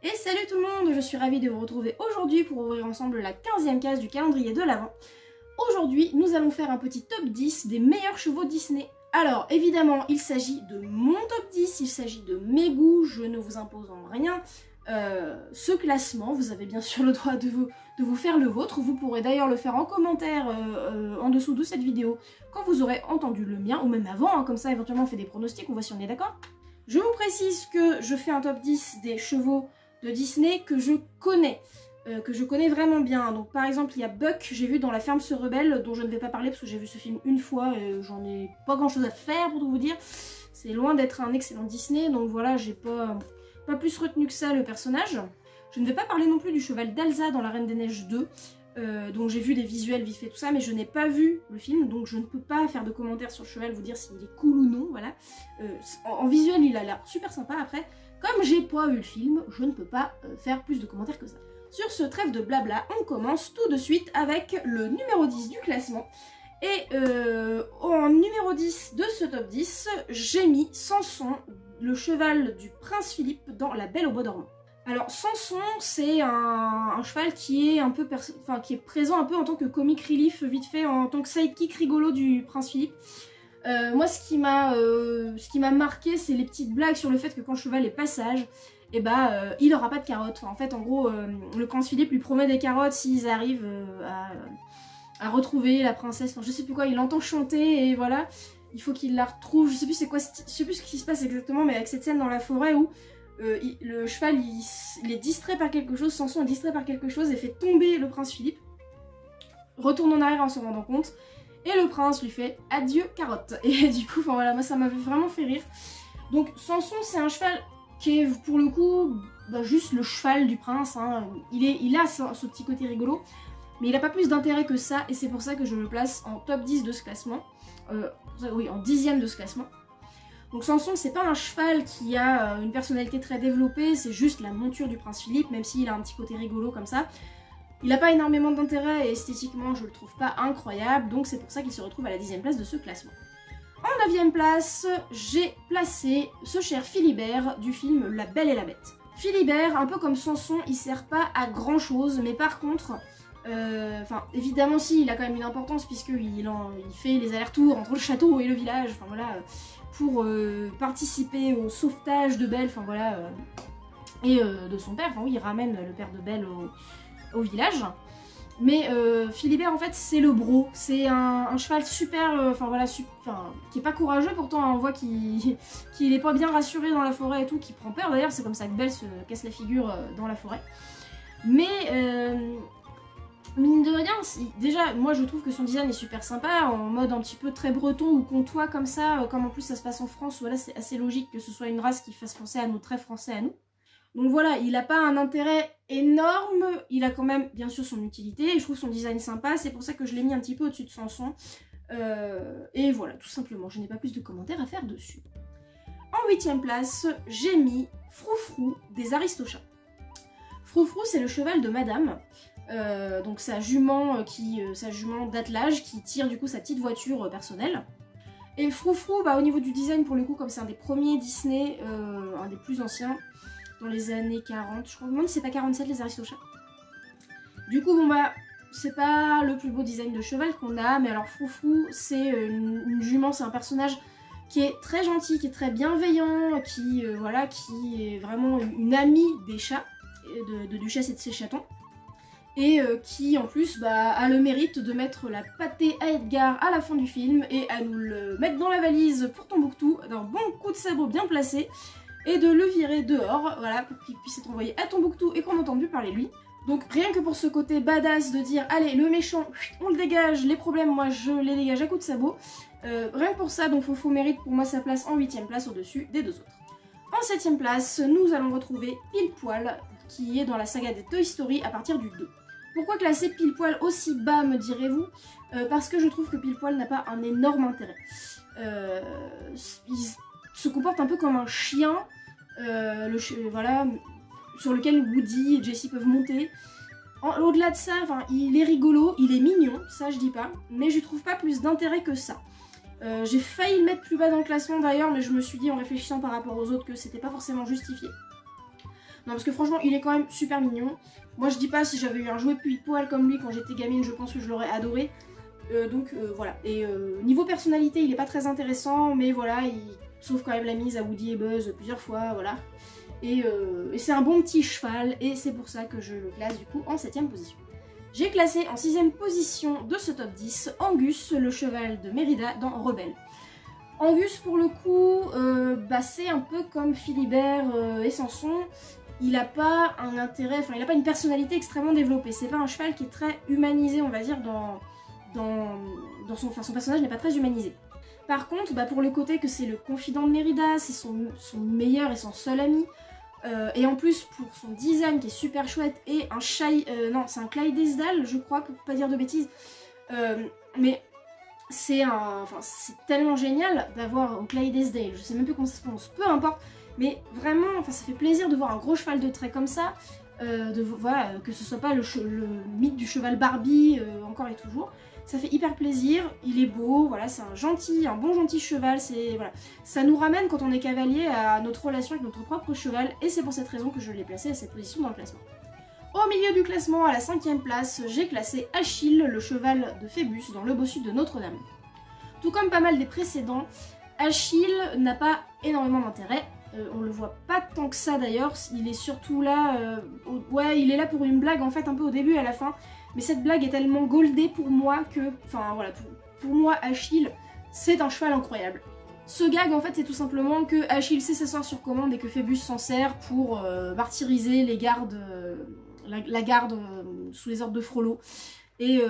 Et salut tout le monde, je suis ravie de vous retrouver aujourd'hui pour ouvrir ensemble la 15e case du calendrier de l'Avent. Aujourd'hui, nous allons faire un petit top 10 des meilleurs chevaux Disney. Alors, évidemment, il s'agit de mon top 10, il s'agit de mes goûts, je ne vous impose en rien ce classement. Vous avez bien sûr le droit de vous faire le vôtre. Vous pourrez d'ailleurs le faire en commentaire en dessous de cette vidéo quand vous aurez entendu le mien, ou même avant, hein, comme ça éventuellement on fait des pronostics, on voit si on est d'accord. Je vous précise que je fais un top 10 des chevaux de Disney que je connais vraiment bien. Donc par exemple il y a Buck, j'ai vu dans La Ferme se rebelle, dont je ne vais pas parler parce que j'ai vu ce film une fois et j'en ai pas grand chose à faire pour tout vous dire. C'est loin d'être un excellent Disney, donc voilà, j'ai pas plus retenu que ça le personnage. Je ne vais pas parler non plus du cheval d'Elsa dans La Reine des Neiges 2, donc j'ai vu des visuels vite fait tout ça, mais je n'ai pas vu le film, donc je ne peux pas faire de commentaires sur le cheval, vous dire s'il est cool ou non, voilà. En visuel il a l'air super sympa. Après, comme j'ai pas vu le film, je ne peux pas faire plus de commentaires que ça. Sur ce trêve de blabla, on commence tout de suite avec le numéro 10 du classement. Et en numéro 10 de ce top 10, j'ai mis Samson, le cheval du prince Philippe dans La Belle au bois dormant. Alors Samson, c'est un cheval qui est un peu qui est présent un peu en tant que comic relief vite fait, en tant que sidekick rigolo du prince Philippe. Moi ce qui m'a marqué, c'est les petites blagues sur le fait que quand le cheval est passage, et il aura pas de carottes. Enfin, en fait en gros le prince Philippe lui promet des carottes s'ils arrivent à retrouver la princesse. Enfin je sais plus quoi, il entend chanter et voilà, il faut qu'il la retrouve. Je sais plus c'est quoi, je sais plus ce qui se passe exactement, mais avec cette scène dans la forêt où le cheval il est distrait par quelque chose, Samson est distrait par quelque chose et fait tomber le prince Philippe, retourne en arrière en se rendant compte, et le prince lui fait adieu carotte. Et du coup, enfin voilà, moi ça m'avait vraiment fait rire. Donc Samson, c'est un cheval qui est pour le coup juste le cheval du prince, hein. Il a ce petit côté rigolo, mais il n'a pas plus d'intérêt que ça, et c'est pour ça que je le place en top 10 de ce classement. Oui, en 10e de ce classement. Donc Samson, c'est pas un cheval qui a une personnalité très développée, c'est juste la monture du prince Philippe, même s'il a un petit côté rigolo comme ça. Il n'a pas énormément d'intérêt et esthétiquement je le trouve pas incroyable, donc c'est pour ça qu'il se retrouve à la 10e place de ce classement. En 9e place, j'ai placé ce cher Philibert du film La Belle et la Bête. Philibert, un peu comme Samson, il sert pas à grand chose, mais par contre, évidemment si, il a quand même une importance puisqu'il fait les allers-retours entre le château et le village, enfin voilà, pour participer au sauvetage de Belle, enfin voilà, et de son père, enfin oui, il ramène le père de Belle au village. Mais Philibert en fait c'est le bro, c'est un cheval super, qui est pas courageux, pourtant on voit qu'il est pas bien rassuré dans la forêt et tout, qui prend peur d'ailleurs, c'est comme ça que Belle se casse la figure dans la forêt. Mais mine de rien, déjà moi je trouve que son design est super sympa, en mode un petit peu très breton ou comtois comme ça, comme en plus ça se passe en France, voilà, c'est assez logique que ce soit une race qui fasse penser à nous, très français à nous. Donc voilà, il n'a pas un intérêt énorme, il a quand même bien sûr son utilité, et je trouve son design sympa, c'est pour ça que je l'ai mis un petit peu au-dessus de Samson. Et voilà, tout simplement, je n'ai pas plus de commentaires à faire dessus. En 8e place, j'ai mis Froufrou des Aristochats. Froufrou, c'est le cheval de Madame, donc sa jument d'attelage qui tire du coup sa petite voiture personnelle. Et Froufrou, au niveau du design pour le coup, comme c'est un des premiers Disney, un des plus anciens, dans les années 40, je crois, même si c'est pas 47 les Aristochats. Du coup, c'est pas le plus beau design de cheval qu'on a, mais alors Froufrou, c'est une jument, c'est un personnage qui est très gentil, qui est très bienveillant, qui est vraiment une amie des chats, de Duchesse et de ses chatons, et qui en plus a le mérite de mettre la pâtée à Edgar à la fin du film, et à nous le mettre dans la valise pour Tombouctou, d'un bon coup de sabot bien placé, et de le virer dehors, voilà, pour qu'il puisse être envoyé à Tombouctou et qu'on n'entende plus parler de lui. Donc rien que pour ce côté badass de dire allez le méchant, on le dégage, les problèmes moi je les dégage à coups de sabot, rien que pour ça, donc Fofo mérite pour moi sa place en 8e place au-dessus des deux autres. En 7e place, nous allons retrouver Pile Poil, qui est dans la saga des Toy Story à partir du 2. Pourquoi classer Pile Poil aussi bas, me direz-vous? Parce que je trouve que Pile Poil n'a pas un énorme intérêt. Il se comporte un peu comme un chien, voilà, sur lequel Woody et Jessie peuvent monter. Au-delà de ça, il est rigolo, il est mignon, ça je dis pas, mais je trouve pas plus d'intérêt que ça. J'ai failli le mettre plus bas dans le classement d'ailleurs, mais je me suis dit en réfléchissant par rapport aux autres que c'était pas forcément justifié. Non, parce que franchement, il est quand même super mignon. Moi, je dis pas, si j'avais eu un jouet puis de poil comme lui quand j'étais gamine, je pense que je l'aurais adoré. Donc voilà. Et niveau personnalité, il est pas très intéressant, mais voilà, il sauve quand même la mise à Woody et Buzz plusieurs fois, voilà. Et c'est un bon petit cheval, et c'est pour ça que je le classe du coup en 7ème position. J'ai classé en 6ème position de ce top 10 Angus, le cheval de Mérida dans Rebelle. Angus, pour le coup, c'est un peu comme Philibert et Samson. Il n'a pas un intérêt, enfin il n'a pas une personnalité extrêmement développée. C'est pas un cheval qui est très humanisé, on va dire, son personnage n'est pas très humanisé. Par contre, pour le côté que c'est le confident de Mérida, c'est son meilleur et son seul ami, et en plus pour son design qui est super chouette, et un non c'est un Clydesdale je crois, pour pas dire de bêtises, mais c'est tellement génial d'avoir un Clydesdale, je sais même plus comment ça se prononce, peu importe, mais vraiment, ça fait plaisir de voir un gros cheval de trait comme ça, voilà, que ce soit pas le mythe du cheval Barbie, encore et toujours. Ça fait hyper plaisir, il est beau, voilà, c'est un bon gentil cheval, voilà. Ça nous ramène quand on est cavalier à notre relation avec notre propre cheval, et c'est pour cette raison que je l'ai placé à cette position dans le classement. Au milieu du classement, à la 5ème place, j'ai classé Achille, le cheval de Phébus, dans le bossu de Notre-Dame. Tout comme pas mal des précédents, Achille n'a pas énormément d'intérêt. On le voit pas tant que ça d'ailleurs, il est surtout là, ouais, il est là pour une blague en fait un peu au début et à la fin, mais cette blague est tellement goldée pour moi que, enfin voilà, pour moi Achille c'est un cheval incroyable. Ce gag en fait c'est tout simplement que Achille sait s'asseoir sur commande et que Phébus s'en sert pour martyriser les gardes, la garde sous les ordres de Frollo, et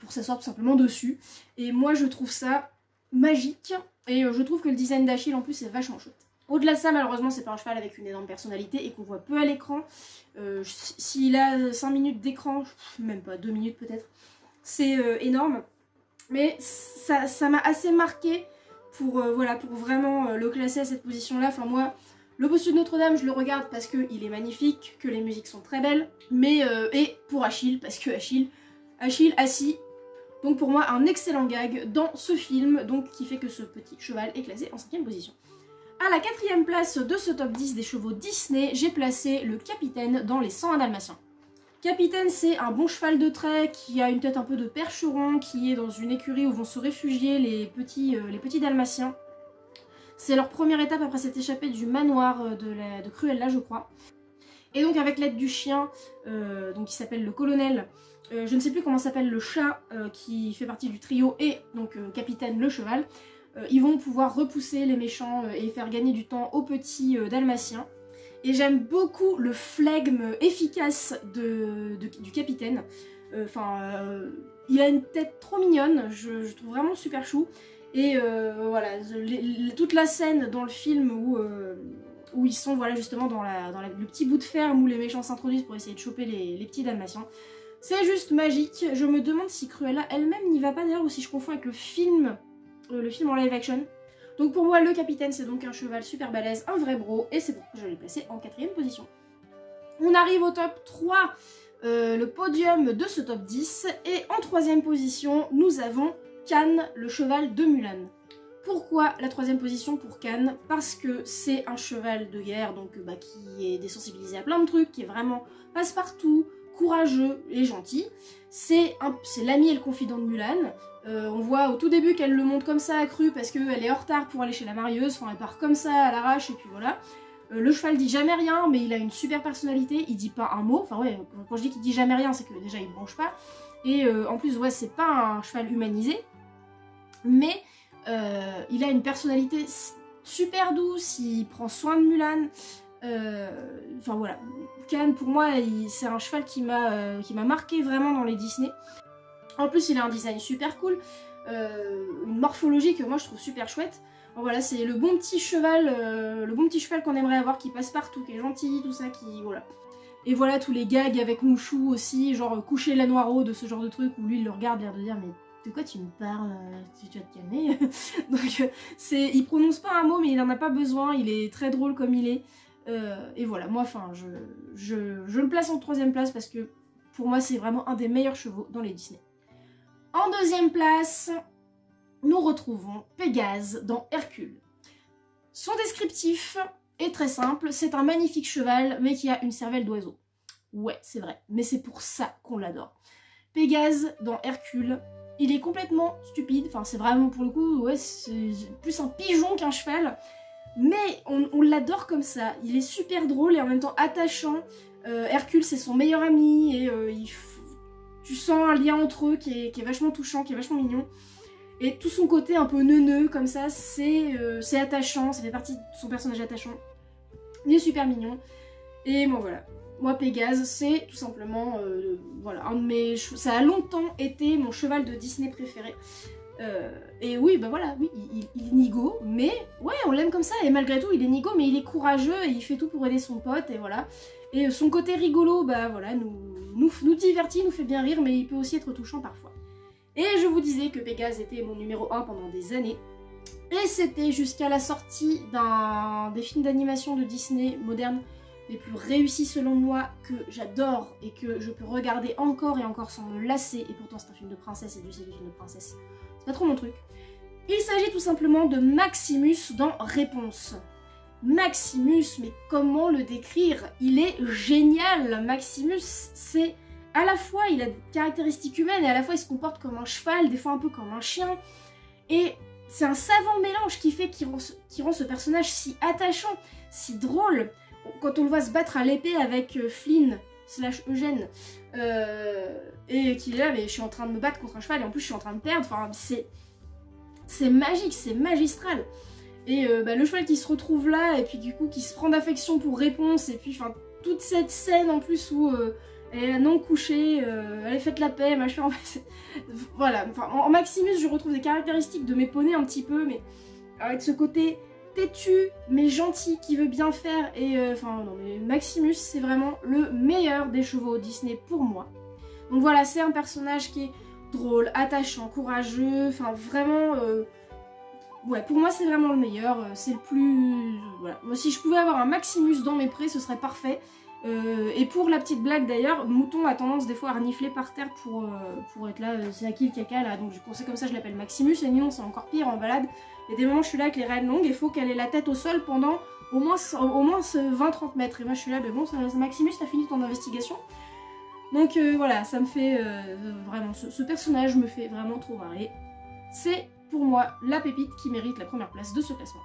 pour s'asseoir tout simplement dessus. Et moi je trouve ça magique, et je trouve que le design d'Achille en plus est vachement chouette. Au-delà de ça, malheureusement, c'est pas un cheval avec une énorme personnalité et qu'on voit peu à l'écran. S'il a 5 minutes d'écran, même pas 2 minutes peut-être, c'est énorme. Mais ça m'a assez marqué pour, voilà, pour vraiment le classer à cette position-là. Enfin moi, le bossu de Notre-Dame, je le regarde parce qu'il est magnifique, que les musiques sont très belles. Mais, et pour Achille, parce que Achille assis. Donc pour moi, un excellent gag dans ce film, donc qui fait que ce petit cheval est classé en 5ème position. À la 4ème place de ce top 10 des chevaux Disney, j'ai placé le Capitaine dans les 101 Dalmatiens. Capitaine, c'est un bon cheval de trait qui a une tête un peu de percheron, qui est dans une écurie où vont se réfugier les petits Dalmatiens. C'est leur première étape après s'être échappé du manoir de Cruella, je crois. Et donc avec l'aide du chien, donc qui s'appelle le colonel, je ne sais plus comment s'appelle le chat qui fait partie du trio, et donc Capitaine le cheval, ils vont pouvoir repousser les méchants et faire gagner du temps aux petits dalmatiens. Et j'aime beaucoup le flegme efficace du capitaine. Il a une tête trop mignonne, je trouve vraiment super chou. Et voilà, toute la scène dans le film où ils sont voilà, justement dans le petit bout de ferme où les méchants s'introduisent pour essayer de choper les petits dalmatiens. C'est juste magique. Je me demande si Cruella elle-même n'y va pas d'ailleurs, ou si je confonds avec le film en live action. Donc pour moi, le Capitaine, c'est donc un cheval super balèze, un vrai bro, et c'est pourquoi je l'ai placé en 4ème position. On arrive au top 3, le podium de ce top 10, et en 3ème position, nous avons Cannes, le cheval de Mulan. Pourquoi la 3ème position pour Cannes? Parce que c'est un cheval de guerre, donc qui est désensibilisé à plein de trucs, qui est vraiment passe-partout, courageux et gentil. C'est l'ami et le confident de Mulan. On voit au tout début qu'elle le monte comme ça accru parce qu'elle est en retard pour aller chez la marieuse, enfin elle part comme ça à l'arrache et puis voilà. Le cheval dit jamais rien, mais il a une super personnalité, il dit pas un mot, enfin ouais, quand je dis qu'il dit jamais rien, c'est que déjà il bronche pas. Et en plus, ouais, c'est pas un cheval humanisé, mais il a une personnalité super douce, il prend soin de Mulan. Enfin voilà, Cannes pour moi c'est un cheval qui m'a marqué vraiment dans les Disney. En plus il a un design super cool, une morphologie que moi je trouve super chouette. Bon, voilà, c'est le bon petit cheval qu'on aimerait avoir, qui passe partout, qui est gentil, tout ça, qui voilà. Et voilà tous les gags avec Mouchou aussi, genre coucher la Noiro, de ce genre de truc où lui il le regarde l'air de dire mais de quoi tu me parles, tu vas te calmer. Donc il prononce pas un mot mais il en a pas besoin, il est très drôle comme il est. Et voilà, moi enfin je le place en 3ème place parce que pour moi c'est vraiment un des meilleurs chevaux dans les Disney. En 2ème place, nous retrouvons Pégase dans Hercule. Son descriptif est très simple, c'est un magnifique cheval, mais qui a une cervelle d'oiseau. Ouais, c'est vrai, mais c'est pour ça qu'on l'adore. Pégase, dans Hercule, il est complètement stupide, enfin c'est vraiment pour le coup, ouais, c'est plus un pigeon qu'un cheval, mais on l'adore comme ça, il est super drôle et en même temps attachant. Hercule c'est son meilleur ami et tu sens un lien entre eux qui est vachement touchant, qui est vachement mignon. Et tout son côté un peu neuneux comme ça, c'est attachant, ça fait partie de son personnage attachant. Il est super mignon. Et bon voilà, moi Pégase c'est tout simplement, voilà, un de mes... Ça a longtemps été mon cheval de Disney préféré. Et oui, bah voilà, oui, il est nigo, mais ouais, on l'aime comme ça, et malgré tout il est nigo, mais il est courageux et il fait tout pour aider son pote, et voilà. Et son côté rigolo, bah voilà, nous divertit, nous fait bien rire, mais il peut aussi être touchant parfois. Et je vous disais que Pégase était mon numéro 1 pendant des années, et c'était jusqu'à la sortie des films d'animation de Disney modernes les plus réussis selon moi, que j'adore et que je peux regarder encore et encore sans me lasser, et pourtant c'est un film de princesse et du film de princesse. C'est pas trop mon truc. Il s'agit tout simplement de Maximus dans Réponse. Maximus, mais comment le décrire? Il est génial. Maximus, c'est à la fois, il a des caractéristiques humaines et à la fois il se comporte comme un cheval, des fois un peu comme un chien. Et c'est un savant mélange qui fait qu'il rend ce personnage si attachant, si drôle. Quand on le voit se battre à l'épée avec Flynn / Eugène, et qu'il est là, mais je suis en train de me battre contre un cheval et en plus je suis en train de perdre, enfin c'est magique, c'est magistral. Et le cheval qui se retrouve là et puis du coup qui se prend d'affection pour Réponse, et puis enfin toute cette scène en plus où elle est non couchée, elle est faite la paix, machin, voilà, enfin en Maximus je retrouve des caractéristiques de mes poneys un petit peu, mais avec ce côté têtu mais gentil qui veut bien faire, et enfin non mais Maximus c'est vraiment le meilleur des chevaux Disney pour moi. Donc voilà, c'est un personnage qui est drôle, attachant, courageux, enfin vraiment ouais, pour moi c'est vraiment le meilleur, c'est le plus... voilà. Moi si je pouvais avoir un Maximus dans mes prés ce serait parfait. Et pour la petite blague d'ailleurs, Mouton a tendance des fois à renifler par terre pour être là, c'est à qui le caca là, donc c'est comme ça je l'appelle Maximus, et Ninon c'est encore pire en balade. Il y a des moments où je suis là avec les rênes longues et il faut qu'elle ait la tête au sol pendant au moins 20-30 mètres, et moi je suis là, mais bon Maximus t'as fini ton investigation. Donc voilà, ça me fait vraiment, ce personnage me fait vraiment trop marrer. C'est pour moi la pépite qui mérite la première place de ce classement.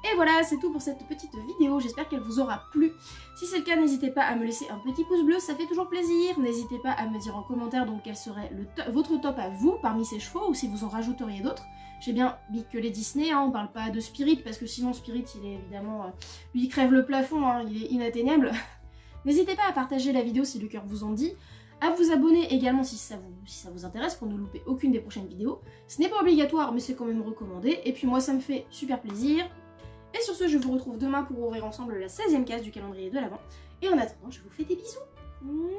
Et voilà, c'est tout pour cette petite vidéo, j'espère qu'elle vous aura plu. Si c'est le cas, n'hésitez pas à me laisser un petit pouce bleu, ça fait toujours plaisir. N'hésitez pas à me dire en commentaire donc quel serait votre top à vous parmi ces chevaux, ou si vous en rajouteriez d'autres. J'ai bien mis que les Disney, hein, on parle pas de Spirit, parce que sinon Spirit il est évidemment... lui il crève le plafond, hein, il est inatteignable. N'hésitez pas à partager la vidéo si le cœur vous en dit, à vous abonner également si ça vous intéresse pour ne louper aucune des prochaines vidéos. Ce n'est pas obligatoire mais c'est quand même recommandé, et puis moi ça me fait super plaisir. Et sur ce, je vous retrouve demain pour ouvrir ensemble la 16e case du calendrier de l'Avent. Et en attendant, je vous fais des bisous. Mouah.